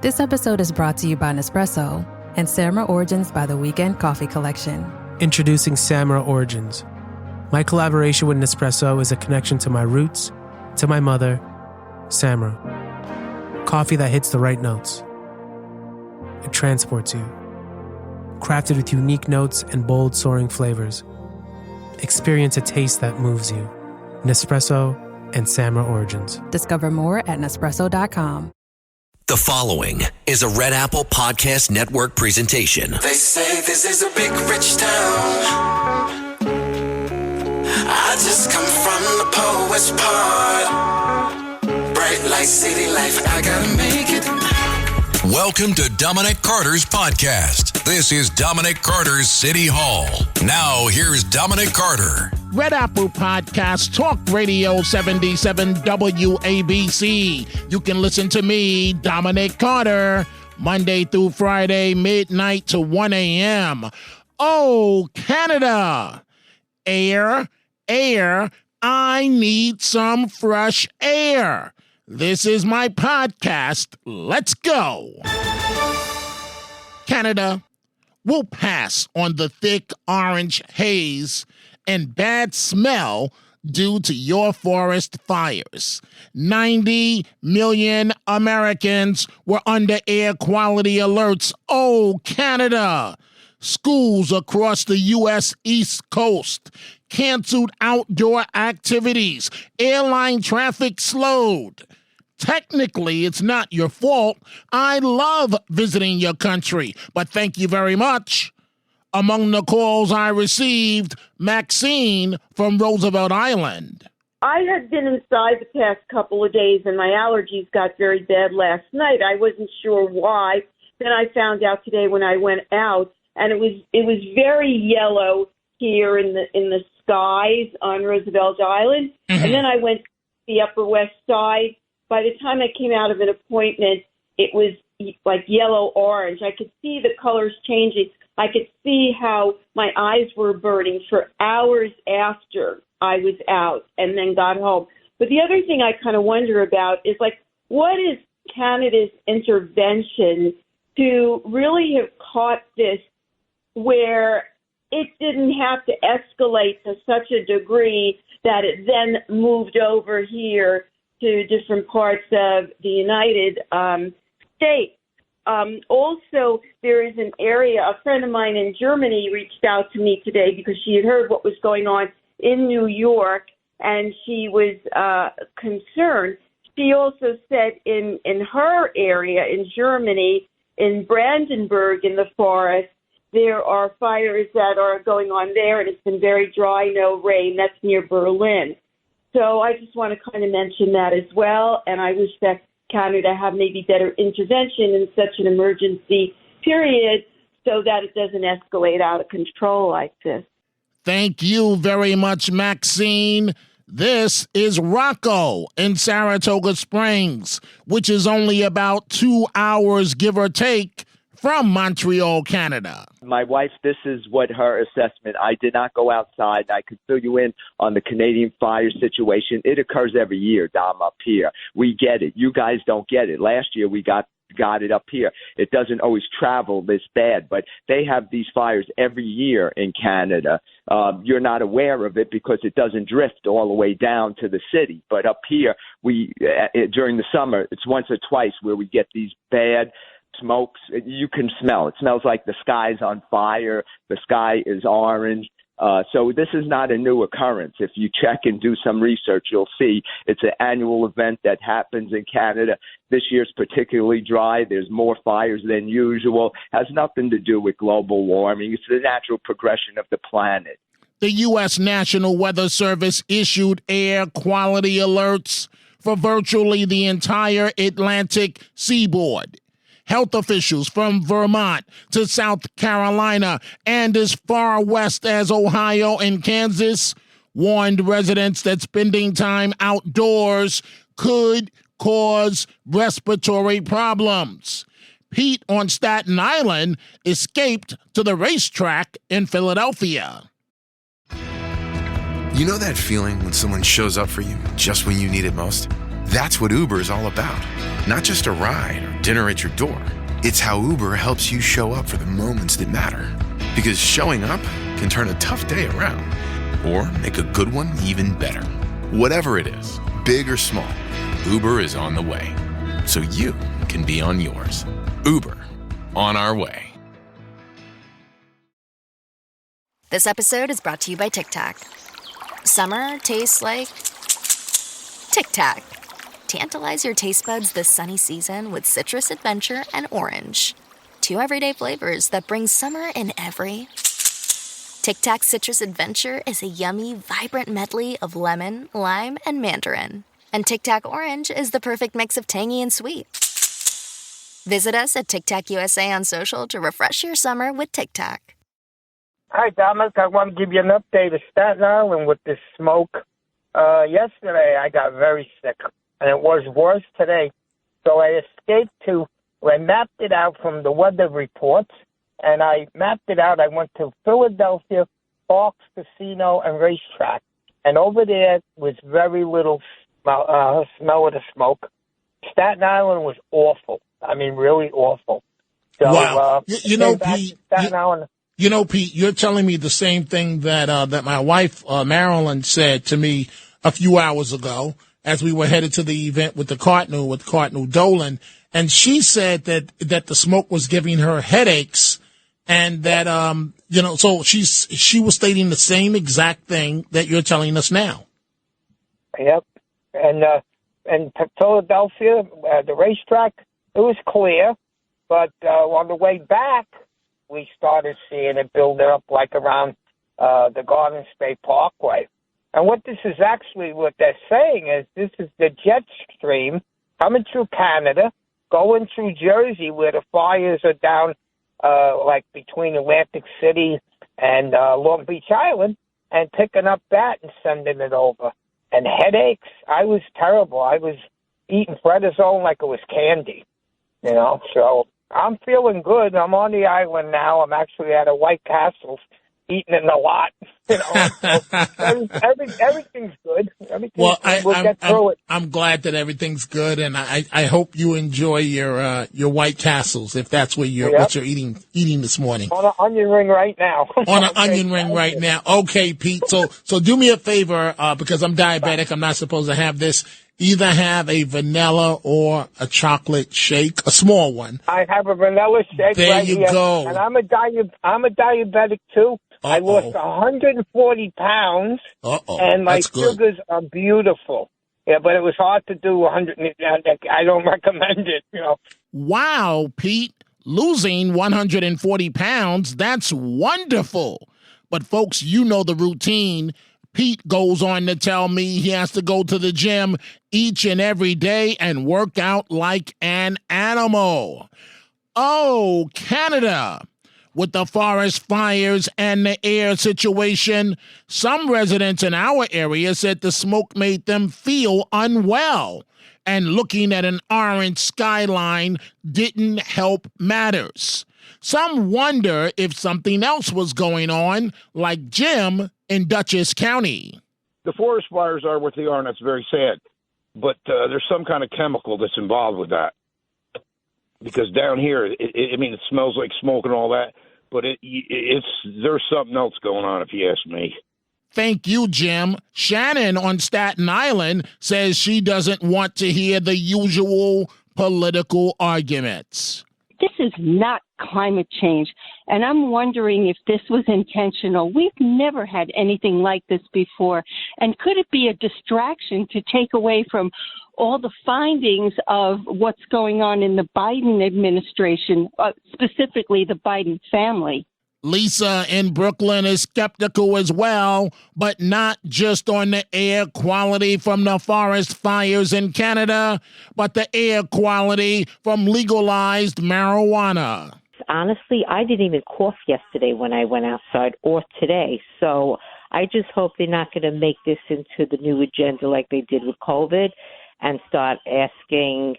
This episode is brought to you by Nespresso and Samra Origins by the Weekend Coffee Collection. Introducing Samra Origins. My collaboration with Nespresso is a connection to my roots, to my mother, Samra. Coffee that hits the right notes. It transports you. Crafted with unique notes and bold soaring flavors. Experience a taste that moves you. Nespresso and Samra Origins. Discover more at Nespresso.com. The following is a Red Apple Podcast Network presentation. They say this is a big rich town. I just come from the poet's part. Bright light, city life, I gotta make it. Welcome to Dominic Carter's podcast. This is Dominic Carter's City Hall. Now, here's Dominic Carter. Red Apple Podcast, Talk Radio 77 WABC. You can listen to me, Dominic Carter, Monday through Friday, midnight to 1 a.m. Oh, Canada. Air, I need some fresh air. This is my podcast. Let's go. Canada will pass on the thick orange haze and bad smell due to your forest fires. 90 million Americans were under air quality alerts. Oh, Canada. Schools across the U.S. East Coast canceled outdoor activities. Airline traffic slowed. Technically, it's not your fault. I love visiting your country, but thank you very much. Among the calls I received, Maxine from Roosevelt Island. I had been inside the past couple of days, and my allergies got very bad last night. I wasn't sure why. Then I found out today when I went out, and it was very yellow here in the skies on Roosevelt Island. Mm-hmm. And then I went to the Upper West Side. By the time I came out of an appointment, it was like yellow-orange. I could see the colors changing. I could see how my eyes were burning for hours after I was out and then got home. But the other thing I kind of wonder about is, like, what is Canada's intervention to really have caught this where it didn't have to escalate to such a degree that it then moved over here to different parts of the United States. Also, there is an area, a friend of mine in Germany reached out to me today because she had heard what was going on in New York, and she was concerned. She also said in her area in Germany, in Brandenburg in the forest, there are fires that are going on there, and it's been very dry, no rain. That's near Berlin. So I just want to kind of mention that as well, and I wish that Canada have maybe better intervention in such an emergency period so that it doesn't escalate out of control like this. Thank you very much, Maxine. This is Rocco in Saratoga Springs, which is only about 2 hours, give or take, from Montreal, Canada. My wife, this is what her assessment. I did not go outside. I could fill you in on the Canadian fire situation. It occurs every year, Dom, up here. We get it. You guys don't get it. Last year we got it up here. It doesn't always travel this bad, but they have these fires every year in Canada. You're not aware of it because it doesn't drift all the way down to the city. But up here, we during the summer, it's once or twice where we get these bad smokes. You can smell. It smells like the sky's on fire. The sky is orange. So this is not a new occurrence. If you check and do some research, you'll see it's an annual event that happens in Canada. This year's particularly dry. There's more fires than usual. Has nothing to do with global warming. It's the natural progression of the planet. The U.S. National Weather Service issued air quality alerts for virtually the entire Atlantic seaboard. Health officials from Vermont to South Carolina and as far west as Ohio and Kansas warned residents that spending time outdoors could cause respiratory problems. Pete on Staten Island escaped to the racetrack in Philadelphia. You know that feeling when someone shows up for you just when you need it most? That's what Uber is all about. Not just a ride or dinner at your door. It's how Uber helps you show up for the moments that matter. Because showing up can turn a tough day around or make a good one even better. Whatever it is, big or small, Uber is on the way. So you can be on yours. Uber, on our way. This episode is brought to you by Tic Tac. Summer tastes like Tic Tac. Tantalize your taste buds this sunny season with citrus adventure and orange. 2 everyday flavors that bring summer in every. Tic Tac Citrus Adventure is a yummy, vibrant medley of lemon, lime, and mandarin. And Tic Tac Orange is the perfect mix of tangy and sweet. Visit us at Tic Tac USA on social to refresh your summer with Tic Tac. Hi, Dominic. I want to give you an update of Staten Island with this smoke. Yesterday, I got very sick, and it was worse today. So I mapped it out from the weather reports, and I mapped it out. I went to Philadelphia, Parks Casino, and Racetrack. And over there was very little smell of the smoke. Staten Island was awful. I mean, really awful. So, wow. Pete, Pete, you're telling me the same thing that my wife, Marilyn, said to me a few hours ago as we were headed to the event with Cardinal Dolan. And she said that the smoke was giving her headaches and that, so she was stating the same exact thing that you're telling us now. Yep. And Philadelphia, the racetrack, it was clear. But on the way back, we started seeing it build up like around the Garden State Parkway. And what they're saying is this is the jet stream coming through Canada, going through Jersey where the fires are down like between Atlantic City and Long Beach Island, and picking up that and sending it over. And headaches, I was terrible. I was eating prednisone like it was candy, so I'm feeling good. I'm on the island now. I'm actually at a White Castle's eating it a lot. Everything's good. We'll get through it. I'm glad that everything's good, and I hope you enjoy your White Castles if that's what you're eating this morning. On an onion ring right now. On an onion ring right now. Okay, Pete. So do me a favor because I'm diabetic. I'm not supposed to have this. Either have a vanilla or a chocolate shake, a small one. I have a vanilla shake there right you here. go. And I'm a diabetic too. Uh-oh. I lost 140 pounds. And my sugars are beautiful. Yeah, but it was hard to do 100. I don't recommend it, Wow, Pete. Losing 140 pounds, that's wonderful. But folks, you know the routine. Pete goes on to tell me he has to go to the gym each and every day and work out like an animal. Oh, Canada. With the forest fires and the air situation, some residents in our area said the smoke made them feel unwell. And looking at an orange skyline didn't help matters. Some wonder if something else was going on, like Jim in Dutchess County. The forest fires are what they are, and that's very sad. But there's some kind of chemical that's involved with that. Because down here, it smells like smoke and all that, but there's something else going on, if you ask me. Thank you, Jim. Shannon on Staten Island says she doesn't want to hear the usual political arguments. This is not climate change, and I'm wondering if this was intentional. We've never had anything like this before, and could it be a distraction to take away from all the findings of what's going on in the Biden administration, specifically the Biden family? Lisa in Brooklyn is skeptical as well, but not just on the air quality from the forest fires in Canada, but the air quality from legalized marijuana. Honestly, I didn't even cough yesterday when I went outside or today. So I just hope they're not going to make this into the new agenda like they did with COVID and start asking,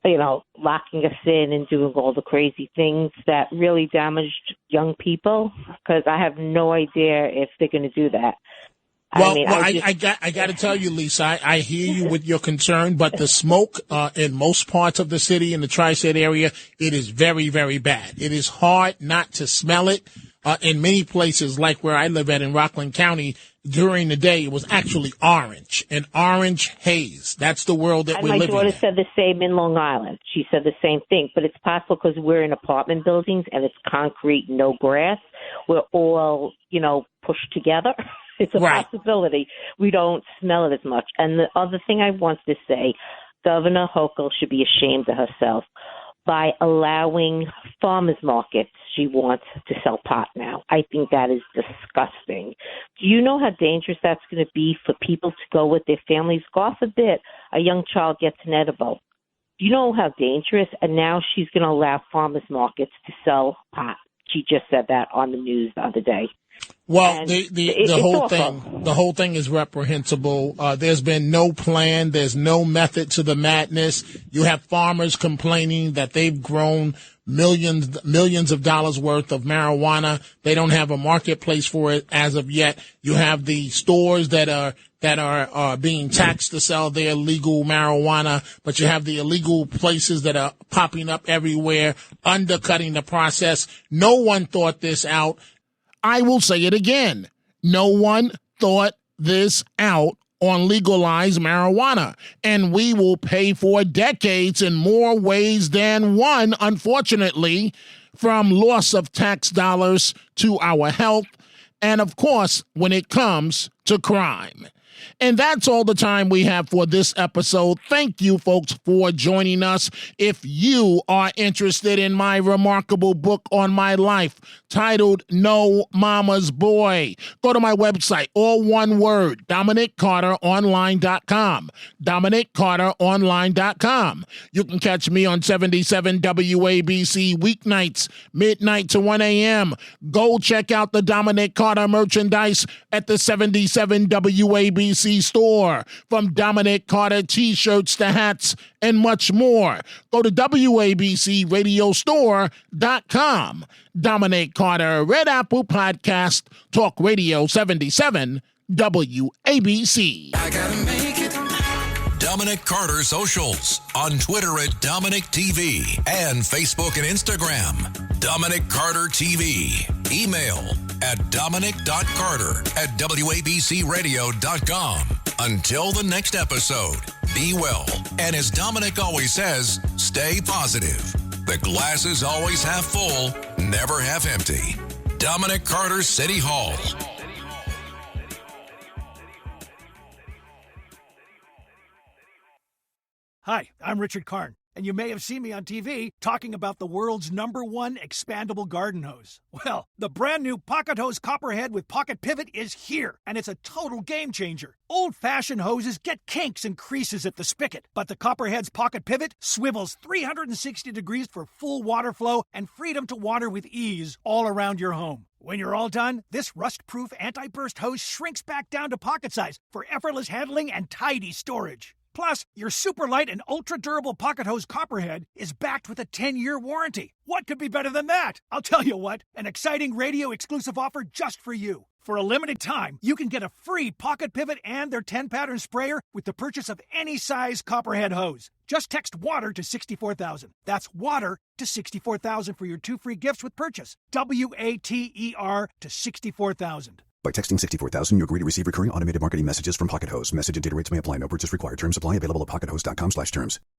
locking us in and doing all the crazy things that really damaged young people, because I have no idea if they're going to do that. I got to tell you, Lisa, I hear you with your concern, but the smoke in most parts of the city, in the tri-state area, it is very, very bad. It is hard not to smell it. In many places, like where I live at in Rockland County, during the day, it was actually an orange haze. That's the world that we're living in. My daughter said the same in Long Island. She said the same thing, but it's possible because we're in apartment buildings and it's concrete, no grass. We're all, pushed together. It's a possibility. We don't smell it as much. And the other thing I want to say, Governor Hochul should be ashamed of herself. By allowing farmers markets, she wants to sell pot now. I think that is disgusting. Do you know how dangerous that's going to be for people to go with their families? God forbid a young child gets an edible. Do you know how dangerous? And now she's going to allow farmers markets to sell pot. She just said that on the news the other day. Well, the whole thing is reprehensible. There's been no plan. There's no method to the madness. You have farmers complaining that they've grown millions of dollars worth of marijuana. They don't have a marketplace for it as of yet. You have the stores that are being taxed to sell their legal marijuana, but you have the illegal places that are popping up everywhere, undercutting the process. No one thought this out. I will say it again. No one thought this out on legalized marijuana, and we will pay for decades in more ways than one, unfortunately, from loss of tax dollars to our health, and of course, when it comes to crime. And that's all the time we have for this episode. Thank you, folks, for joining us. If you are interested in my remarkable book on my life titled No Mama's Boy, go to my website, all one word, DominicCarterOnline.com, DominicCarterOnline.com. You can catch me on 77 WABC weeknights, midnight to 1 a.m. Go check out the Dominic Carter merchandise at the 77 WABC store, from Dominic Carter t-shirts to hats and much more. Go to WABCRadiostore.com. Dominic Carter, Red Apple Podcast, Talk Radio 77 WABC. I gotta make it. Dominic Carter socials on Twitter at Dominic TV and Facebook and Instagram. Dominic Carter TV. Email at dominic.carter@wabcradio.com. Until the next episode, be well. And as Dominic always says, stay positive. The glass is always half full, never half empty. Dominic Carter City Hall. Hi, I'm Richard Karn, and you may have seen me on TV talking about the world's #1 expandable garden hose. Well, the brand new Pocket Hose Copperhead with Pocket Pivot is here, and it's a total game changer. Old-fashioned hoses get kinks and creases at the spigot, but the Copperhead's Pocket Pivot swivels 360 degrees for full water flow and freedom to water with ease all around your home. When you're all done, this rust-proof anti-burst hose shrinks back down to pocket size for effortless handling and tidy storage. Plus, your super light and ultra-durable Pocket Hose Copperhead is backed with a 10-year warranty. What could be better than that? I'll tell you what, an exciting radio-exclusive offer just for you. For a limited time, you can get a free Pocket Pivot and their 10-pattern sprayer with the purchase of any size Copperhead hose. Just text WATER to 64,000. That's WATER to 64,000 for your 2 free gifts with purchase. WATER to 64,000. By texting 64,000, you agree to receive recurring automated marketing messages from Pocket Hose. Message and data rates may apply. No purchase required. Terms apply. Available at PocketHose.com/terms.